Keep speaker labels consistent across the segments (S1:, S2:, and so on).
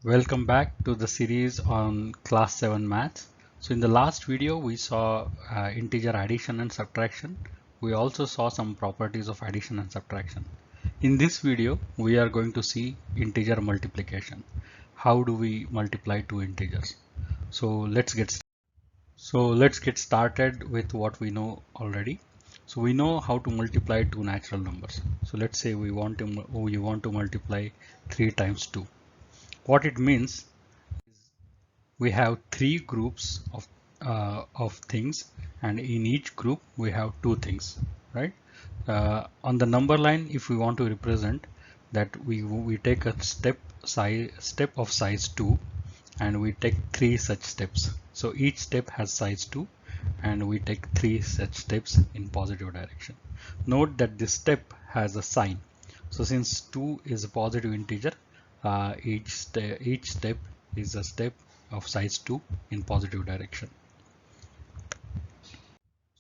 S1: Welcome back to the series on class 7 maths. So in the last video we saw integer addition and subtraction. We also saw some properties of addition and subtraction. In this video we are going to see integer multiplication. How do we multiply two integers? So let's get started with what we know already. So we know how to multiply two natural numbers. So let's say we want to multiply 3 times 2. What it means, we have three groups of things, and in each group we have two things, right? On the number line, if we want to represent that, we take a step of size 2, and we take three such steps. So each step has size 2, and we take three such steps in positive direction. Note that this step has a sign. So since 2 is a positive integer, each step is a step of size 2 in positive direction.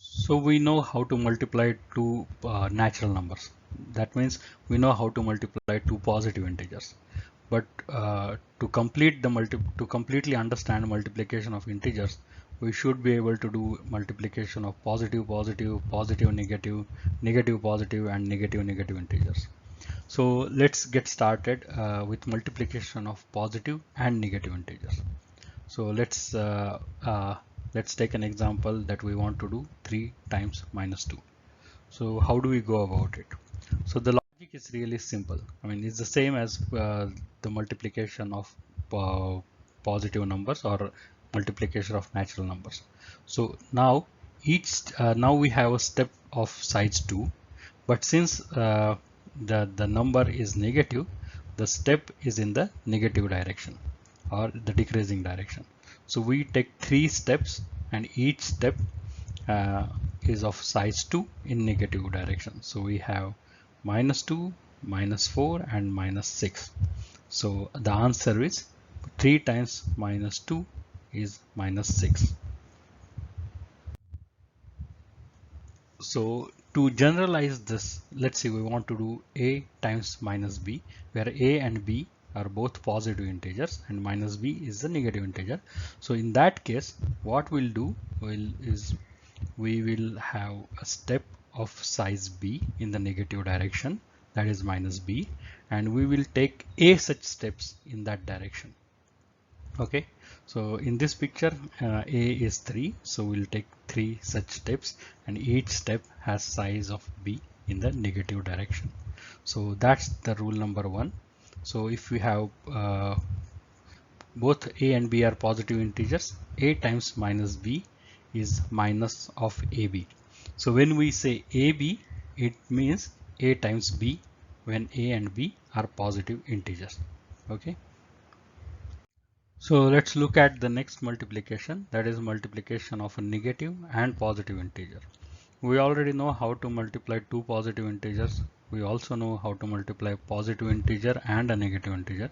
S1: So we know how to multiply two natural numbers. That means we know how to multiply two positive integers. But to completely understand multiplication of integers, we should be able to do multiplication of positive positive, positive negative, negative positive, and negative negative integers. So let's get started with multiplication of positive and negative integers. So let's take an example that we want to do 3 times minus 2. So how do we go about it? So the logic is really simple. I mean, it's the same as the multiplication of positive numbers or multiplication of natural numbers. So now we have a step of size 2, but since the number is negative, the step is in the negative direction or the decreasing direction. So we take three steps, and each step is of size 2 in negative direction. So we have minus 2, minus 4, and minus 6. So the answer is 3 times minus 2 is minus 6. So to generalize this, let's say we want to do a times minus b, where a and b are both positive integers and minus b is the negative integer. So in that case, what we'll do is we will have a step of size b in the negative direction, that is minus b, and we will take a such steps in that direction. Okay, so in this picture a is 3, so we'll take 3 such steps, and each step has size of b in the negative direction. So that's the rule number 1. So if we have both a and b are positive integers, a times minus b is minus of ab. So when we say ab, it means a times b when a and b are positive integers. Okay. So let's look at the next multiplication, that is multiplication of a negative and positive integer. We already know how to multiply two positive integers. We also know how to multiply a positive integer and a negative integer.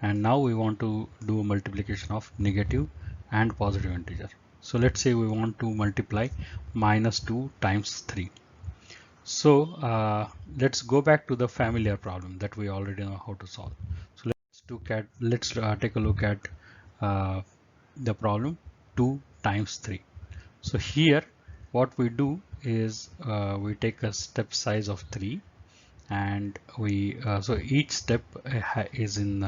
S1: And now we want to do a multiplication of negative and positive integer. So let's say we want to multiply minus 2 times 3. So let's go back to the familiar problem that we already know how to solve. So let's take a look at the problem 2 times 3. So here what we do is we take a step size of 3, and we so each step is in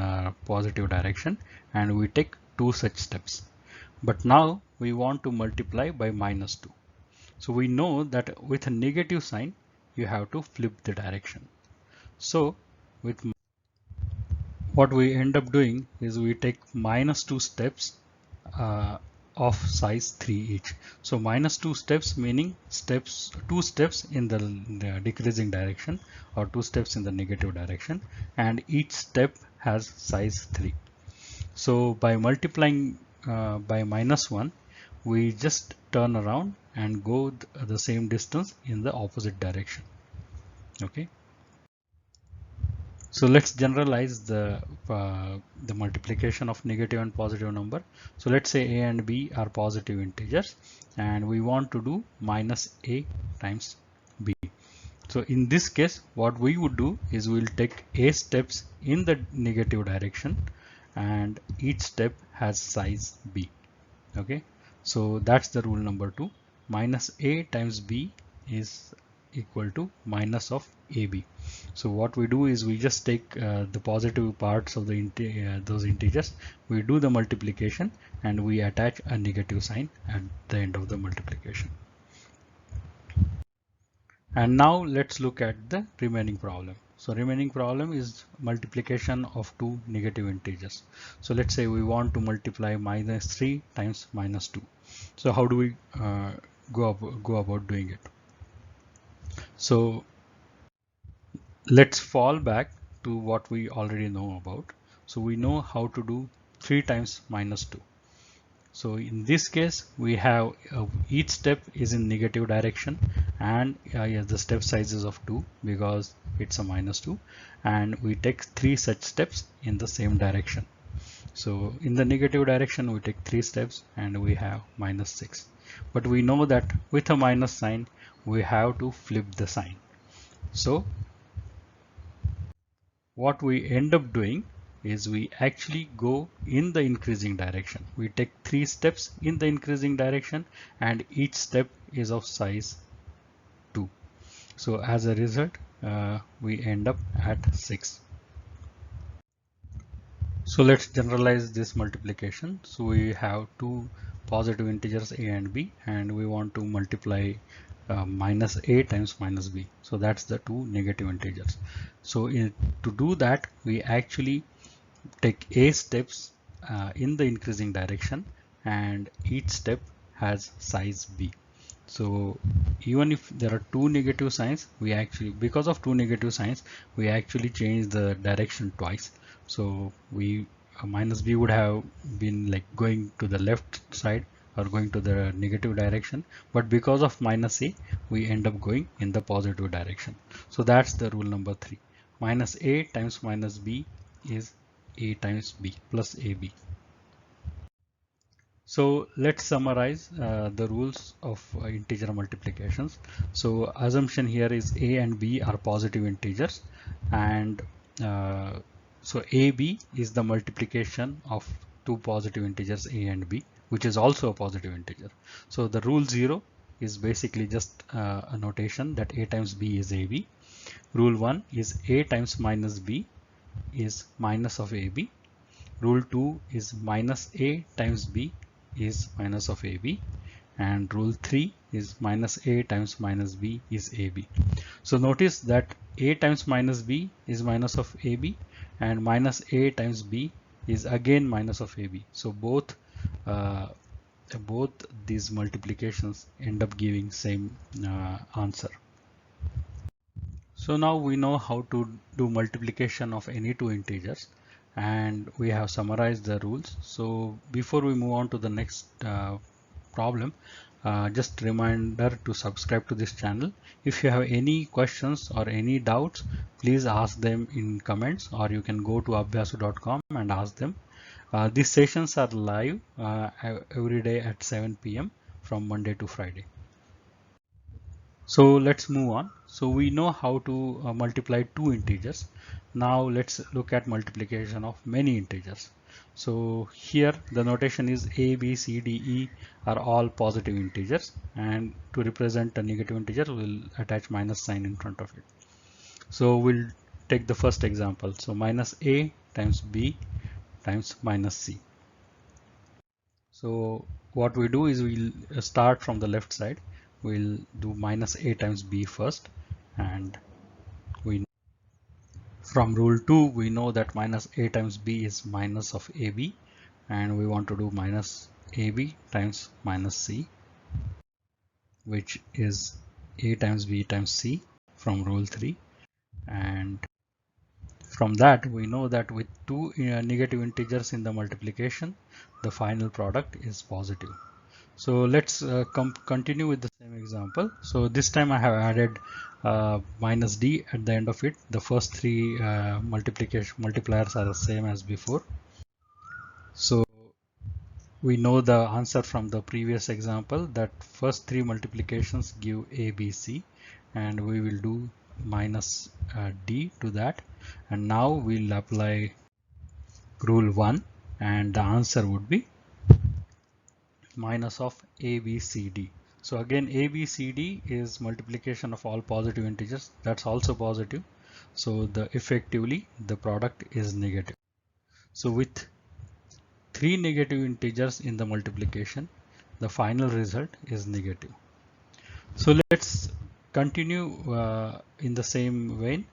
S1: positive direction, and we take 2 such steps. But now we want to multiply by minus 2. So we know that with a negative sign you have to flip the direction. So with what we end up doing is we take minus 2 steps of size 3 each. So minus 2 steps meaning 2 steps in the decreasing direction, or 2 steps in the negative direction, and each step has size 3. So by multiplying by minus 1, we just turn around and go the same distance in the opposite direction. Okay. So let's generalize the multiplication of negative and positive number. So let's say a and b are positive integers, and we want to do minus a times b. So in this case, what we would do is we'll take a steps in the negative direction, and each step has size b. Okay, so that's the rule number 2. Minus a times b is equal to minus of ab. So what we do is we just take the positive parts of the those integers, we do the multiplication, and we attach a negative sign at the end of the multiplication. And now let's look at the remaining problem. So remaining problem is multiplication of two negative integers. So let's say we want to multiply minus 3 times minus 2. So how do we go about doing it? So let's fall back to what we already know about. So we know how to do 3 times minus 2. So in this case, we have each step is in negative direction, and yeah, the step size is of 2 because it's a minus 2, and we take 3 such steps in the same direction. So in the negative direction, we take 3 steps and we have minus 6. But we know that with a minus sign, we have to flip the sign. So what we end up doing is we actually go in the increasing direction. We take 3 steps in the increasing direction, and each step is of size 2. So as a result, we end up at 6. So let's generalize this multiplication. So we have two positive integers a and b, and we want to multiply minus a times minus b. So that's the two negative integers. So to do that, we actually take a steps in the increasing direction, and each step has size b. So even if there are two negative signs, we actually, because of two negative signs, we actually change the direction twice. So we minus b would have been like going to the left side or going to the negative direction, but because of minus a, we end up going in the positive direction. So that's the rule number 3. Minus a times minus b is a times b plus ab. So let's summarize the rules of integer multiplications. So assumption here is a and b are positive integers, and so ab is the multiplication of two positive integers a and b, which is also a positive integer. So the rule 0 is basically just a notation that a times b is ab. Rule 1 is a times minus b is minus of ab. Rule 2 is minus a times b is minus of ab, and rule 3 is minus a times minus b is ab. So notice that a times minus b is minus of ab, and minus a times b is again minus of ab. So both these multiplications end up giving same answer. So now we know how to do multiplication of any two integers, and we have summarized the rules. So before we move on to the next problem, just reminder to subscribe to this channel. If you have any questions or any doubts, please ask them in comments, or you can go to abhyasu.com and ask them. These sessions are live every day at 7 p.m. from Monday to Friday. So let's move on. So we know how to multiply two integers. Now let's look at multiplication of many integers. So here the notation is a, b, c, d, e are all positive integers, and to represent a negative integer we'll attach minus sign in front of it. So we'll take the first example. So minus a times b times minus c. So what we do is we'll start from the left side. We'll do minus a times b first, and we from rule 2 we know that minus a times b is minus of ab, and we want to do minus ab times minus c, which is a times b times c from rule 3. And from that we know that with two negative integers in the multiplication, the final product is positive. So let's continue with the same example. So this time I have added minus d at the end of it. The first three multipliers are the same as before. So we know the answer from the previous example that first three multiplications give a, b, c, and we will do minus d to that. And now we'll apply rule 1, and the answer would be minus of ABCD. So again, ABCD is multiplication of all positive integers. That's also positive. So effectively the product is negative. So with 3 negative integers in the multiplication, the final result is negative. So let's continue in the same vein.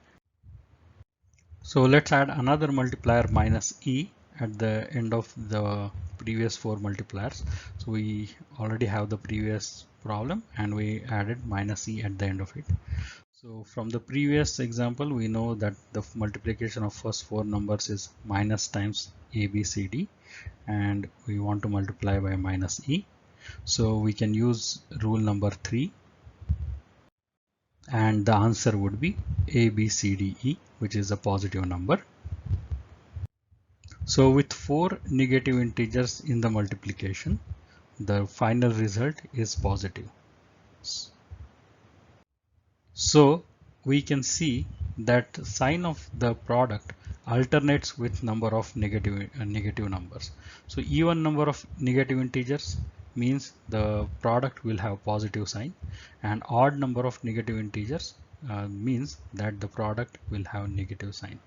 S1: So let's add another multiplier minus e at the end of the previous 4 multipliers. So we already have the previous problem and we added minus e at the end of it. So from the previous example, we know that the multiplication of first 4 numbers is minus times ABCD, and we want to multiply by minus e. So we can use rule number 3, and the answer would be ABCDE, which is a positive number. So with 4 negative integers in the multiplication, the final result is positive. So we can see that sign of the product alternates with number of negative numbers. So even number of negative integers means the product will have positive sign, and odd number of negative integers means that the product will have negative sign.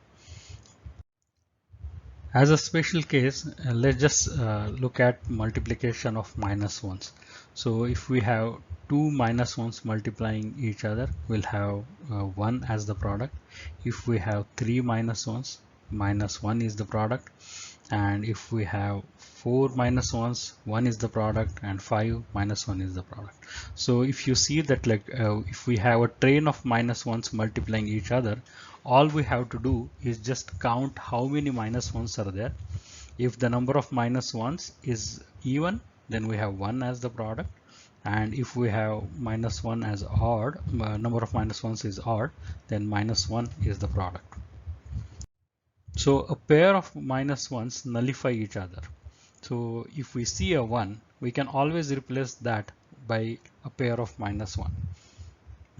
S1: As a special case, let's just look at multiplication of minus ones. So if we have two minus ones multiplying each other, we'll have 1 as the product. If we have 3 minus ones, minus 1 is the product. And if we have 4 minus 1s, 1 is the product, and 5 minus 1 is the product. So if you see that, like if we have a train of minus 1s multiplying each other, all we have to do is just count how many minus 1s are there. If the number of minus 1s is even, then we have 1 as the product. And if we have minus 1 as odd, number of minus 1s is odd, then minus 1 is the product. So a pair of minus 1s nullify each other. So if we see a 1, we can always replace that by a pair of minus 1.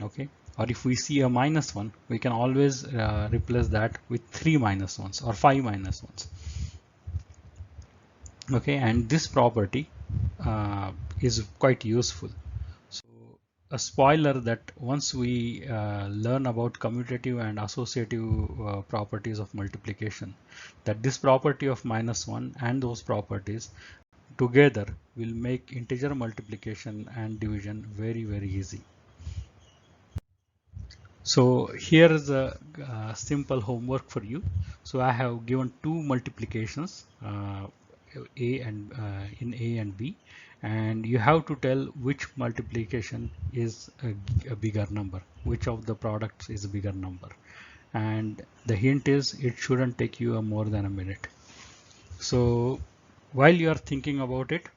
S1: Okay. Or if we see a minus 1, we can always replace that with 3 minus 1s or 5 minus 1s. Okay. And this property is quite useful. So a spoiler that once we learn about commutative and associative properties of multiplication, that this property of minus 1 and those properties together will make integer multiplication and division very, very easy. So here is a simple homework for you. So I have given two multiplications, A and in A and B, and you have to tell which multiplication is a bigger number, which of the products is a bigger number. And the hint is it shouldn't take you more than a minute. So while you are thinking about it,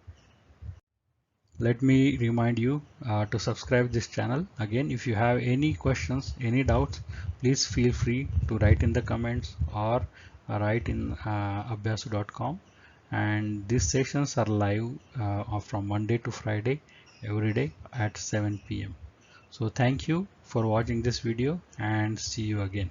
S1: let me remind you to subscribe this channel. Again, if you have any questions, any doubts, please feel free to write in the comments or write in abhyasu.com. And these sessions are live from Monday to Friday every day at 7 p.m. So thank you for watching this video, and see you again.